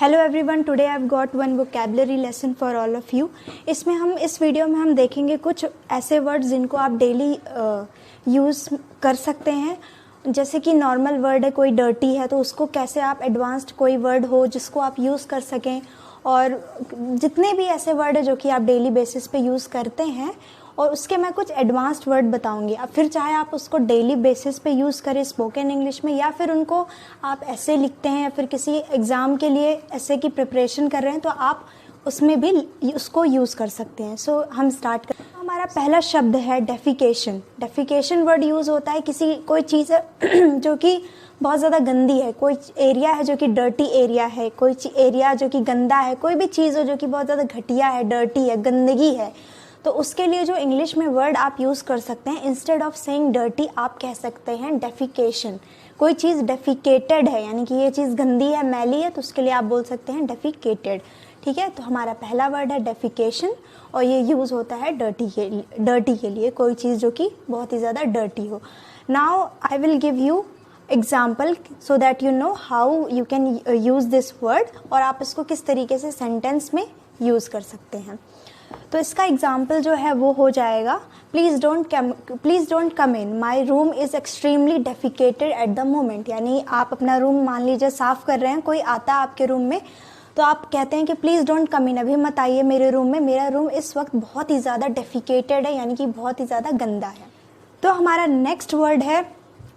Hello everyone, today I have got one vocabulary lesson for all of you. इस video में हम देखेंगे कुछ ऐसे वर्ड्स जिनको आप डेली यूज़ कर सकते हैं। जैसे कि नॉर्मल वर्ड है, कोई डर्टी है तो उसको कैसे आप एडवांस्ड कोई वर्ड हो जिसको आप यूज़ कर सकें, और जितने भी ऐसे वर्ड है जो कि आप डेली बेसिस पे यूज़ करते हैं, और उसके मैं कुछ एडवांस्ड वर्ड बताऊंगी। अब फिर चाहे आप उसको डेली बेसिस पे यूज़ करें स्पोकन इंग्लिश में, या फिर उनको आप ऐसे लिखते हैं या फिर किसी एग्ज़ाम के लिए ऐसे की प्रिपरेशन कर रहे हैं तो आप उसमें भी उसको यूज़ कर सकते हैं। सो हम स्टार्ट करें। हमारा पहला शब्द है डेफिकेशन। डेफिकेशन वर्ड यूज़ होता है कोई चीज़ है जो कि बहुत ज़्यादा गंदी है, कोई एरिया है जो कि डर्टी एरिया है, कोई एरिया जो कि गंदा है, कोई भी चीज़ हो जो कि बहुत ज़्यादा घटिया है, डर्टी है, गंदगी है, तो उसके लिए जो इंग्लिश में वर्ड आप यूज़ कर सकते हैं, इंस्टेड ऑफ सेइंग डर्टी आप कह सकते हैं डेफिकेशन। कोई चीज़ डेफिकेटेड है यानी कि ये चीज़ गंदी है, मैली है, तो उसके लिए आप बोल सकते हैं डेफिकेटेड। ठीक है, तो हमारा पहला वर्ड है डेफिकेशन, और ये यूज़ होता है डर्टी के लिए, कोई चीज़ जो कि बहुत ही ज़्यादा डर्टी हो। Now I will give you example so that you know how you can use this word, और आप इसको किस तरीके से सेंटेंस में यूज़ कर सकते हैं। तो इसका एग्जाम्पल जो है वो हो जाएगा, please don't come in, my room is extremely defecated at the moment. यानी आप अपना रूम मान लीजिए साफ़ कर रहे हैं, कोई आता है आपके रूम में, तो आप कहते हैं कि प्लीज़ डोंट कम इन, अभी मत आइए मेरे रूम में, मेरा रूम इस वक्त बहुत ही ज़्यादा डेफिकेटेड है, यानी कि बहुत ही ज़्यादा गंदा है। तो हमारा नेक्स्ट वर्ड है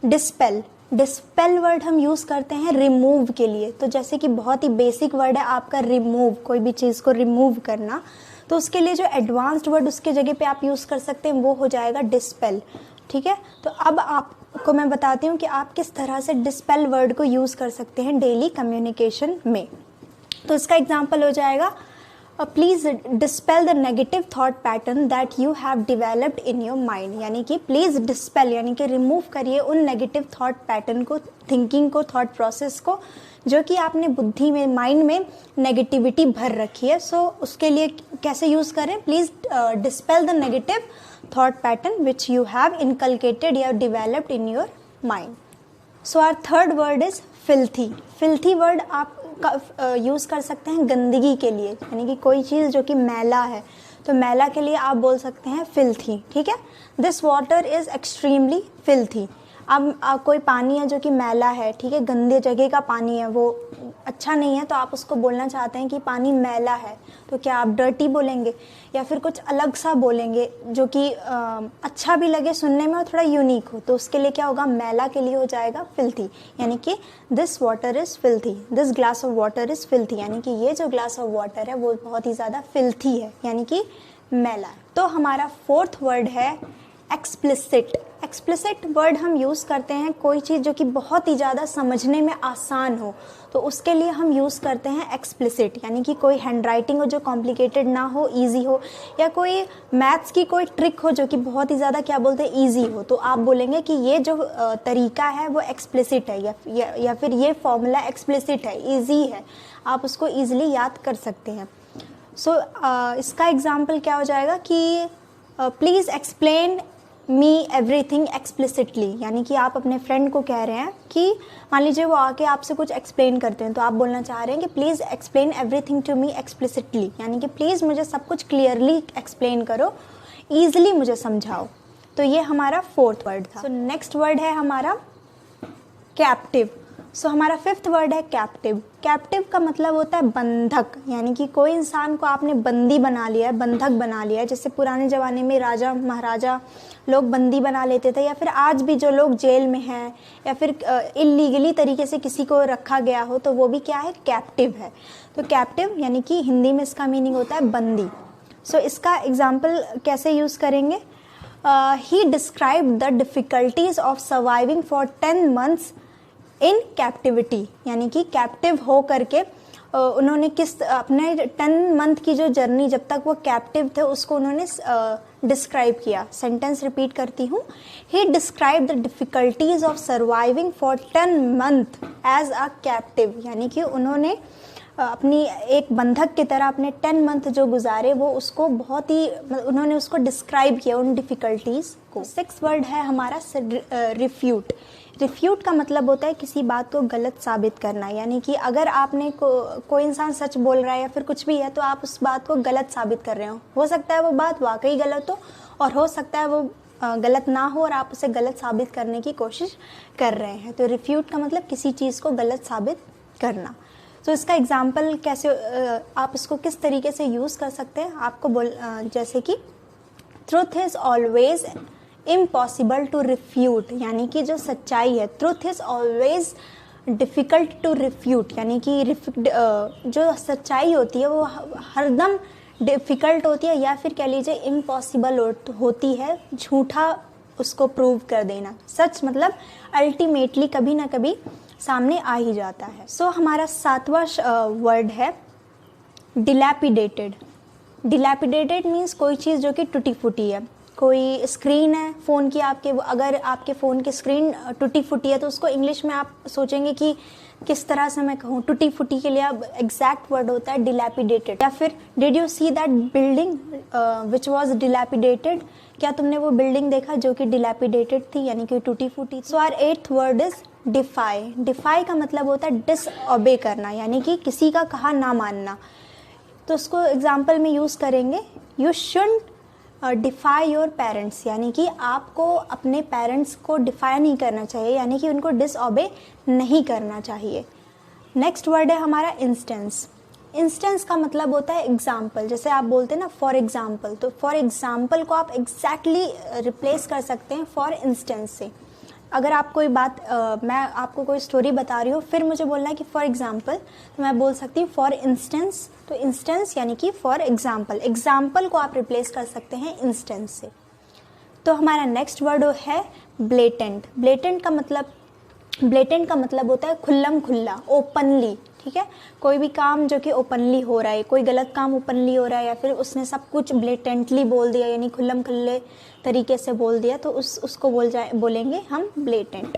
डिस्पेल। डिस्पेल वर्ड हम यूज़ करते हैं रिमूव के लिए। तो जैसे कि बहुत ही बेसिक वर्ड है आपका रिमूव, कोई भी चीज़ को रिमूव करना, तो उसके लिए जो एडवांस्ड वर्ड उसके जगह पे आप यूज़ कर सकते हैं वो हो जाएगा डिस्पेल। ठीक है, तो अब आपको मैं बताती हूँ कि आप किस तरह से डिस्पेल वर्ड को यूज़ कर सकते हैं डेली कम्युनिकेशन में। तो इसका एग्जाम्पल हो जाएगा, please dispel the negative thought pattern that you have developed in your mind. यानी कि प्लीज़ डिस्पेल यानी कि रिमूव करिए उन नेगेटिव थॉट पैटर्न को, थिंकिंग को, थॉट प्रोसेस को जो कि आपने बुद्धि में, माइंड में नेगेटिविटी भर रखी है। सो उसके लिए कैसे यूज़ करें, please dispel the negative thought pattern which you have inculcated या developed in your mind. So our third word is filthy. Filthy word आप यूज़ कर सकते हैं गंदगी के लिए, यानी कि कोई चीज़ जो कि मैला है, तो मैला के लिए आप बोल सकते हैं फिल्थी। ठीक है, this water is extremely filthy. अब कोई पानी है जो कि मैला है, ठीक है, गंदे जगह का पानी है, वो अच्छा नहीं है, तो आप उसको बोलना चाहते हैं कि पानी मैला है, तो क्या आप डर्टी बोलेंगे या फिर कुछ अलग सा बोलेंगे जो कि अच्छा भी लगे सुनने में और थोड़ा यूनिक हो, तो उसके लिए क्या होगा, मैला के लिए हो जाएगा फिल्थी। यानी कि this water is filthy, this glass of water is filthy, यानी कि ये जो ग्लास ऑफ वाटर है वो बहुत ही ज़्यादा फिल्थी है, यानी कि मैला है। तो हमारा फोर्थ वर्ड है एक्सप्लिसिट। एक्सप्लिसिट वर्ड हम यूज़ करते हैं कोई चीज़ जो कि बहुत ही ज़्यादा समझने में आसान हो, तो उसके लिए हम यूज़ करते हैं एक्सप्लिसिट। यानी कि कोई हैंडराइटिंग हो जो कॉम्प्लिकेटेड ना हो, इजी हो, या कोई मैथ्स की कोई ट्रिक हो जो कि बहुत ही ज़्यादा क्या बोलते हैं इजी हो, तो आप बोलेंगे कि ये जो तरीका है वो एक्सप्लिसिट है, या फिर ये फॉर्मूला एक्सप्लिसिट है, ईजी है, आप उसको ईजिली याद कर सकते हैं। सो इसका एग्जाम्पल क्या हो जाएगा कि please explain me everything explicitly. यानी कि आप अपने फ्रेंड को कह रहे हैं कि मान लीजिए वो आके आपसे कुछ एक्सप्लेन करते हैं, तो आप बोलना चाह रहे हैं कि please explain everything to me explicitly, यानी कि प्लीज़ मुझे सब कुछ क्लियरली एक्सप्लेन करो, ईजिली मुझे समझाओ। तो ये हमारा फोर्थ वर्ड था। सो नेक्स्ट वर्ड है हमारा कैप्टिव। सो हमारा फिफ्थ वर्ड है कैप्टिव। कैप्टिव का मतलब होता है बंधक, यानी कि कोई इंसान को आपने बंदी बना लिया है, बंधक बना लिया है। जैसे पुराने ज़माने में राजा महाराजा लोग बंदी बना लेते थे, या फिर आज भी जो लोग जेल में हैं या फिर इलीगली तरीके से किसी को रखा गया हो, तो वो भी क्या है, कैप्टिव है। तो कैप्टिव यानी कि हिंदी में इसका मीनिंग होता है बंदी। सो इसका एग्जाम्पल कैसे यूज़ करेंगे, he describe the difficulties of surviving for 10 months in captivity. यानी कि कैप्टिव हो करके उन्होंने अपने 10 month की जो जर्नी जब तक वो कैप्टिव थे उसको उन्होंने डिस्क्राइब किया। सेंटेंस रिपीट करती हूँ, he describe the difficulties of surviving for 10 months as a captive. यानी कि उन्होंने अपनी एक बंधक की तरह अपने 10 मंथ जो गुजारे वो उसको बहुत ही उन्होंने उसको डिस्क्राइब किया उन डिफ़िकल्टीज़ को। 6 वर्ड है हमारा रिफ्यूट। रिफ्यूट का मतलब होता है किसी बात को गलत साबित करना, यानी कि अगर आपने कोई इंसान सच बोल रहा है या फिर कुछ भी है तो आप उस बात को गलत साबित कर रहे हो सकता है वो बात वाकई गलत हो और हो सकता है वो गलत ना हो और आप उसे गलत साबित करने की कोशिश कर रहे हैं। तो रिफ्यूट का मतलब किसी चीज़ को गलत साबित करना। तो इसका एग्जाम्पल कैसे आप इसको किस तरीके से यूज़ कर सकते हैं आपको जैसे कि truth is always impossible to refute, यानी कि जो सच्चाई है, truth is always difficult to refute, यानी कि जो सच्चाई होती है वो हरदम डिफ़िकल्ट होती है या फिर कह लीजिए इम्पॉसिबल होती है झूठा उसको प्रूव कर देना। सच मतलब अल्टीमेटली कभी ना कभी सामने आ ही जाता है। सो हमारा 7वां वर्ड है डिलैपिडेटेड। डिलैपिडेटेड मीन्स कोई चीज़ जो कि टूटी फूटी है। कोई स्क्रीन है फ़ोन की आपके, अगर आपके फ़ोन की स्क्रीन टूटी फूटी है तो उसको इंग्लिश में आप सोचेंगे कि किस तरह से मैं कहूँ। टूटी फूटी के लिए अब एग्जैक्ट वर्ड होता है डिलैपिडेटेड। या फिर did you see that building which was dilapidated, क्या तुमने वो बिल्डिंग देखा जो कि डिलैपिडेटेड थी, यानी कि टूटी फूटी। So our 8th word is defy. Defy का मतलब होता है डिसओबे करना, यानी कि किसी का कहा ना मानना। तो उसको एग्जाम्पल में यूज़ करेंगे, you shouldn't defy your parents, यानी कि आपको अपने पेरेंट्स को डिफाई नहीं करना चाहिए, यानी कि उनको डिसओबे नहीं करना चाहिए। नेक्स्ट वर्ड है हमारा इंस्टेंस। इंस्टेंस का मतलब होता है एग्जाम्पल। जैसे आप बोलते हैं ना फॉर एग्जाम्पल, तो फॉर एग्जाम्पल को आप एग्जैक्टली रिप्लेस कर सकते हैं फॉर इंस्टेंस से। अगर आप कोई बात मैं आपको कोई स्टोरी बता रही हूँ फिर मुझे बोलना है कि फॉर एग्जाम्पल, तो मैं बोल सकती हूँ फॉर इंस्टेंस। तो इंस्टेंस यानी कि फॉर एग्जाम्पल, एग्जाम्पल को आप रिप्लेस कर सकते हैं इंस्टेंस से। तो हमारा नेक्स्ट वर्ड है ब्लेटेंट। ब्लेटेंट का मतलब होता है खुल्लम खुल्ला, ओपनली। ठीक है, कोई भी काम जो कि ओपनली हो रहा है, कोई गलत काम ओपनली हो रहा है या फिर उसने सब कुछ ब्लेटेंटली बोल दिया, यानी खुल्लम खुल्ले तरीके से बोल दिया, तो उसको बोलेंगे हम ब्लेटेंट।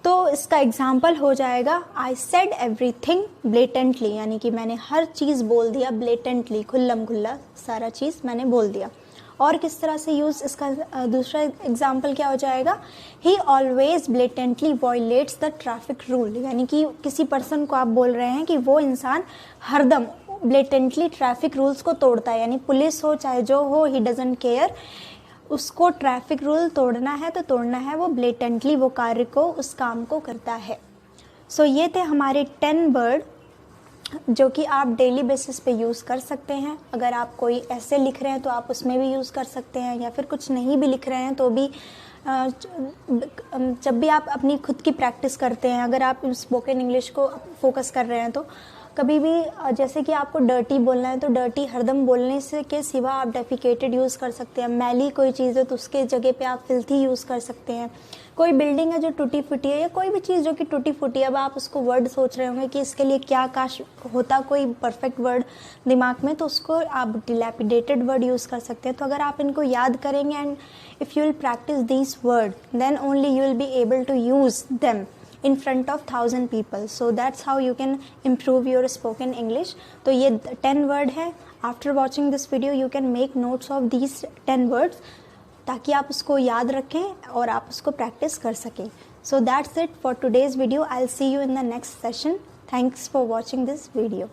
तो इसका एग्जाम्पल हो जाएगा आई सेड एवरीथिंग ब्लेटेंटली, यानी कि मैंने हर चीज़ बोल दिया ब्लेटेंटली, खुल्लम खुल्ला सारा चीज़ मैंने बोल दिया। और किस तरह से यूज़, इसका दूसरा एग्जाम्पल क्या हो जाएगा, ही always blatantly violets the traffic rule, यानी कि किसी पर्सन को आप बोल रहे हैं कि वो इंसान हरदम ब्लेटेंटली ट्रैफिक रूल्स को तोड़ता है, यानी पुलिस हो चाहे जो हो, ही डजंट केयर, उसको ट्रैफिक रूल तोड़ना है तो तोड़ना है, वो ब्लेटेंटली वो कार्य को, उस काम को करता है। सो ये थे हमारे 10 वर्ड जो कि आप डेली बेसिस पे यूज़ कर सकते हैं। अगर आप कोई ऐसे लिख रहे हैं तो आप उसमें भी यूज़ कर सकते हैं, या फिर कुछ नहीं भी लिख रहे हैं तो भी जब भी आप अपनी खुद की प्रैक्टिस करते हैं, अगर आप स्पोकन इंग्लिश को फोकस कर रहे हैं तो कभी भी जैसे कि आपको डर्टी बोलना है तो डर्टी हरदम बोलने से के सिवा आप डेफिकेटेड यूज़ कर सकते हैं। मैली कोई चीज़ है तो उसके जगह पे आप फिल्थी यूज़ कर सकते हैं। कोई बिल्डिंग है जो टूटी फूटी है या कोई भी चीज़ जो कि टूटी फूटी है, अब आप उसको वर्ड सोच रहे होंगे कि इसके लिए क्या काश होता कोई परफेक्ट वर्ड दिमाग में, तो उसको आप डिलैपिडेटेड वर्ड यूज़ कर सकते हैं। तो अगर आप इनको याद करेंगे and if you will practise these word then only you will be able to use them in front of 1000 people. So that's how you can improve your spoken English. तो ये 10 word है. After watching this video you can make notes of these 10 words ताकि आप उसको याद रखें और आप उसको प्रैक्टिस कर सकें. So that's it for today's video. I'll see you in the next session. Thanks for watching this video.